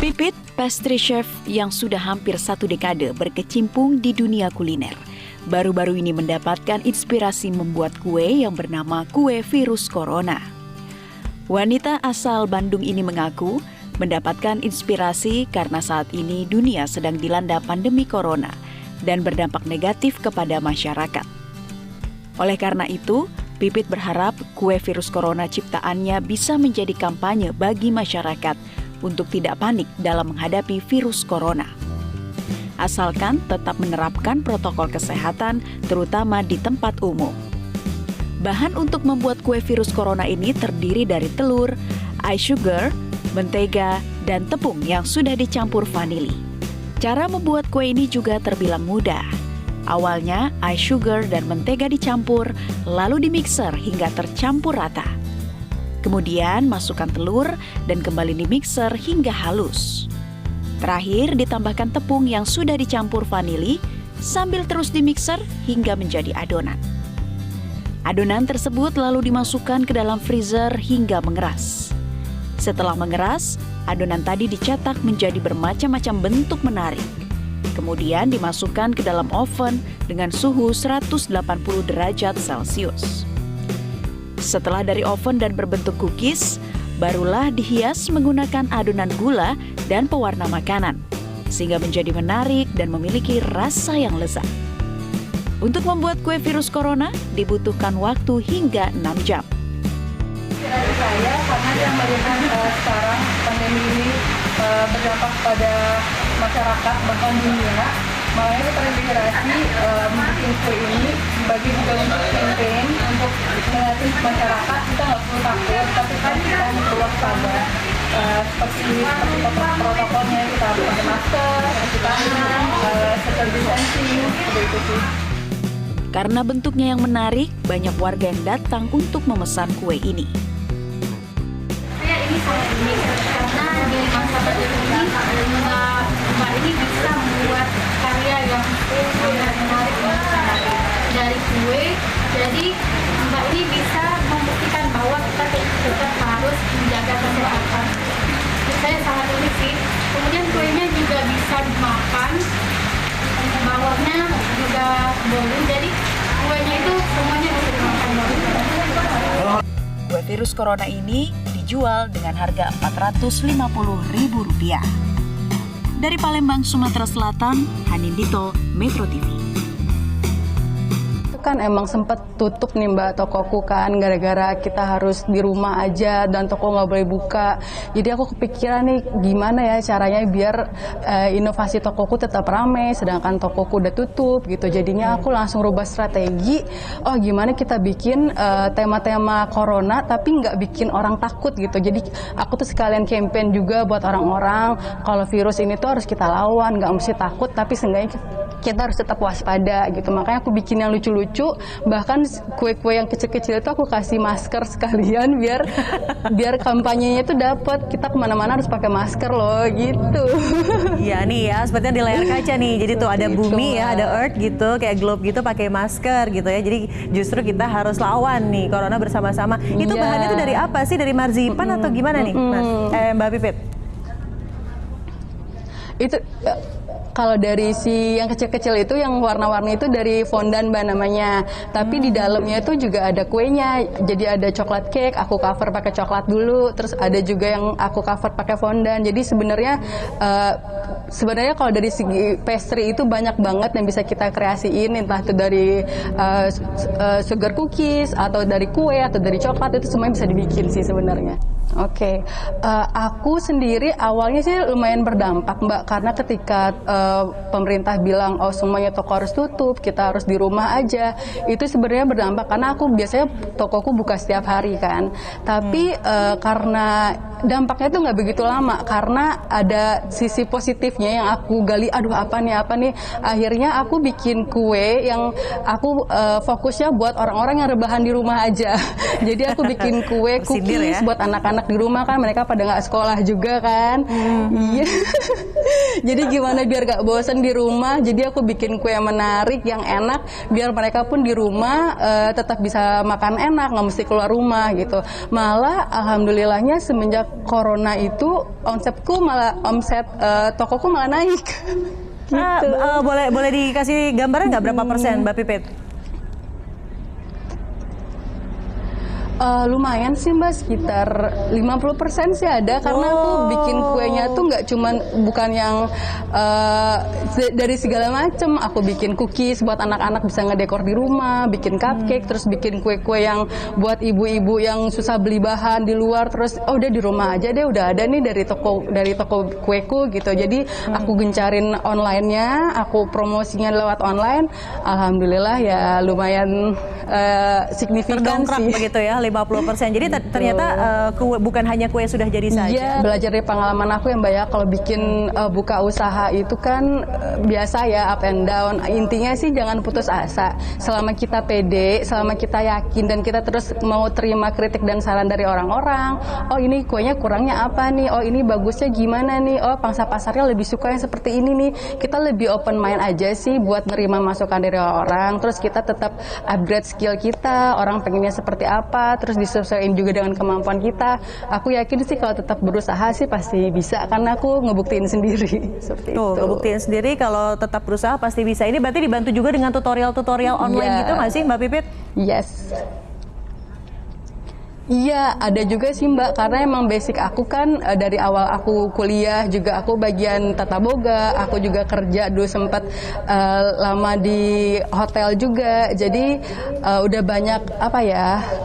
Pipit, pastry chef yang sudah hampir 1 dekade berkecimpung di dunia kuliner. Baru-baru ini mendapatkan inspirasi membuat kue yang bernama kue virus corona. Wanita asal Bandung ini mengaku mendapatkan inspirasi karena saat ini dunia sedang dilanda pandemi corona dan berdampak negatif kepada masyarakat. Oleh karena itu, Pipit berharap kue virus corona ciptaannya bisa menjadi kampanye bagi masyarakat untuk tidak panik dalam menghadapi virus corona. Asalkan tetap menerapkan protokol kesehatan, terutama di tempat umum. Bahan untuk membuat kue virus corona ini terdiri dari telur, ice sugar, mentega, dan tepung yang sudah dicampur vanili. Cara membuat kue ini juga terbilang mudah. Awalnya, ice sugar dan mentega dicampur, lalu dimixer hingga tercampur rata. Kemudian masukkan telur dan kembali dimixer hingga halus. Terakhir ditambahkan tepung yang sudah dicampur vanili sambil terus dimixer hingga menjadi adonan. Adonan tersebut lalu dimasukkan ke dalam freezer hingga mengeras. Setelah mengeras, adonan tadi dicetak menjadi bermacam-macam bentuk menarik. Kemudian dimasukkan ke dalam oven dengan suhu 180 derajat Celcius. Setelah dari oven dan berbentuk cookies, barulah dihias menggunakan adonan gula dan pewarna makanan, sehingga menjadi menarik dan memiliki rasa yang lezat. Untuk membuat kue virus corona, dibutuhkan waktu hingga 6 jam. Dari saya, karena yang melihat sekarang pandemi ini berdampak pada masyarakat bahkan dunia, makanya terinspirasi membuat kue ini bagi juga untuk campaign untuk mengatasi masyarakat. Kita nggak perlu takut, tapi kan kita perlu waspada seperti protokolnya, kita harus pakai masker, cuci tangan, social distancing, seperti itu sih. Karena bentuknya yang menarik, banyak warga yang datang untuk memesan kue ini. Ini sangat unik karena di masa pandemi ini Mbak ini bisa membuat karya yang sangat menarik dari kue. Jadi Mbak ini bisa membuktikan bahwa kita tetap harus menjaga kesehatan. Saya sangat unik sih. Kemudian kuenya juga bisa dimakan, bawahnya juga bolong. Jadi kuenya itu semuanya bisa dimakan. Kue virus corona ini dijual dengan harga Rp450.000. Dari Palembang, Sumatera Selatan, Hanindito, Metro TV. Kan emang sempat tutup nih Mbak tokoku kan, gara-gara kita harus di rumah aja dan toko nggak boleh buka. Jadi aku kepikiran nih gimana ya caranya biar inovasi tokoku tetap ramai sedangkan tokoku udah tutup gitu. Jadinya aku langsung rubah strategi, oh gimana kita bikin tema-tema corona tapi nggak bikin orang takut gitu. Jadi aku tuh sekalian campaign juga buat orang-orang kalau virus ini tuh harus kita lawan, nggak mesti takut tapi seenggaknya kita harus tetap waspada gitu. Makanya aku bikin yang lucu-lucu, bahkan kue-kue yang kecil-kecil itu aku kasih masker sekalian biar kampanyenya itu dapat. Kita kemana-mana harus pakai masker loh gitu. Iya nih ya, sepertinya di layar kaca nih. Jadi tuh ada bumi ya, ada earth gitu, kayak globe gitu pakai masker gitu ya. Jadi justru kita harus lawan nih corona bersama-sama. Itu bahannya tuh dari apa sih? Dari marzipan atau gimana nih, Mas? Mbak Pipit? Itu kalau dari si yang kecil-kecil itu yang warna-warni itu dari fondant Mbak namanya. Tapi di dalamnya itu juga ada kuenya. Jadi ada coklat cake, aku cover pakai coklat dulu. Terus ada juga yang aku cover pakai fondant. Jadi sebenarnya kalau dari segi pastry itu banyak banget yang bisa kita kreasiin, entah itu dari sugar cookies atau dari kue atau dari coklat, itu semuanya bisa dibikin sih sebenarnya. Oke, aku sendiri awalnya sih lumayan berdampak Mbak, karena ketika pemerintah bilang oh semuanya toko harus tutup, kita harus di rumah aja, itu sebenarnya berdampak karena aku biasanya tokoku buka setiap hari kan, tapi karena dampaknya itu nggak begitu lama karena ada sisi positifnya yang aku gali, aduh apa nih, akhirnya aku bikin kue yang aku fokusnya buat orang-orang yang rebahan di rumah aja. Jadi aku bikin kue cookies buat anak-anak di rumah kan, mereka pada nggak sekolah juga kan. Iya. Jadi gimana biar gak bosan di rumah, jadi aku bikin kue yang menarik, yang enak, biar mereka pun di rumah tetap bisa makan enak, nggak mesti keluar rumah gitu. Malah alhamdulillahnya semenjak corona itu omset tokoku malah naik. Gitu. Boleh dikasih gambaran nggak berapa persen Mbak Pipit? Lumayan sih Mbak, sekitar 50% sih ada, karena aku bikin kuenya tuh bukan yang dari segala macam. Aku bikin cookies buat anak-anak bisa ngedekor di rumah, bikin cupcake, terus bikin kue-kue yang buat ibu-ibu yang susah beli bahan di luar, terus udah di rumah aja deh udah ada nih dari toko kueku gitu. Jadi aku gencarin online-nya, aku promosinya lewat online. Alhamdulillah ya lumayan signifikan Terdongkrak sih. begitu ya, 50%. Jadi ternyata bukan hanya kue sudah jadi saja. Iya, belajar dari pengalaman aku ya Mbak ya, kalau bikin buka usaha itu kan biasa ya up and down. Intinya sih jangan putus asa. Selama kita pede, selama kita yakin dan kita terus mau terima kritik dan saran dari orang-orang. Oh ini kuenya kurangnya apa nih? Oh ini bagusnya gimana nih? Oh pangsa pasarnya lebih suka yang seperti ini nih. Kita lebih open mind aja sih buat nerima masukan dari orang. Terus kita tetap upgrade skill kita. Orang pengennya seperti apa? Terus disesuaikan juga dengan kemampuan kita. Aku yakin sih kalau tetap berusaha sih pasti bisa, karena aku ngebuktiin sendiri. Seperti Tuh, itu. ngebuktiin sendiri kalau tetap berusaha pasti bisa. Ini berarti dibantu juga dengan tutorial-tutorial online gitu nggak sih Mbak Pipit? Yes. Iya, ada juga sih Mbak, karena emang basic aku kan dari awal aku kuliah juga aku bagian tata boga, aku juga kerja dulu sempat lama di hotel juga, jadi udah banyak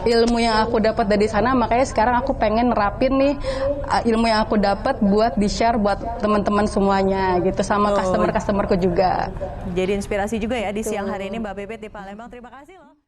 ilmu yang aku dapat dari sana, makanya sekarang aku pengen nerapin nih ilmu yang aku dapat buat di-share buat teman-teman semuanya gitu, sama customer-customerku juga. Jadi inspirasi juga ya di siang hari ini Mbak Pipit di Palembang. Terima kasih loh.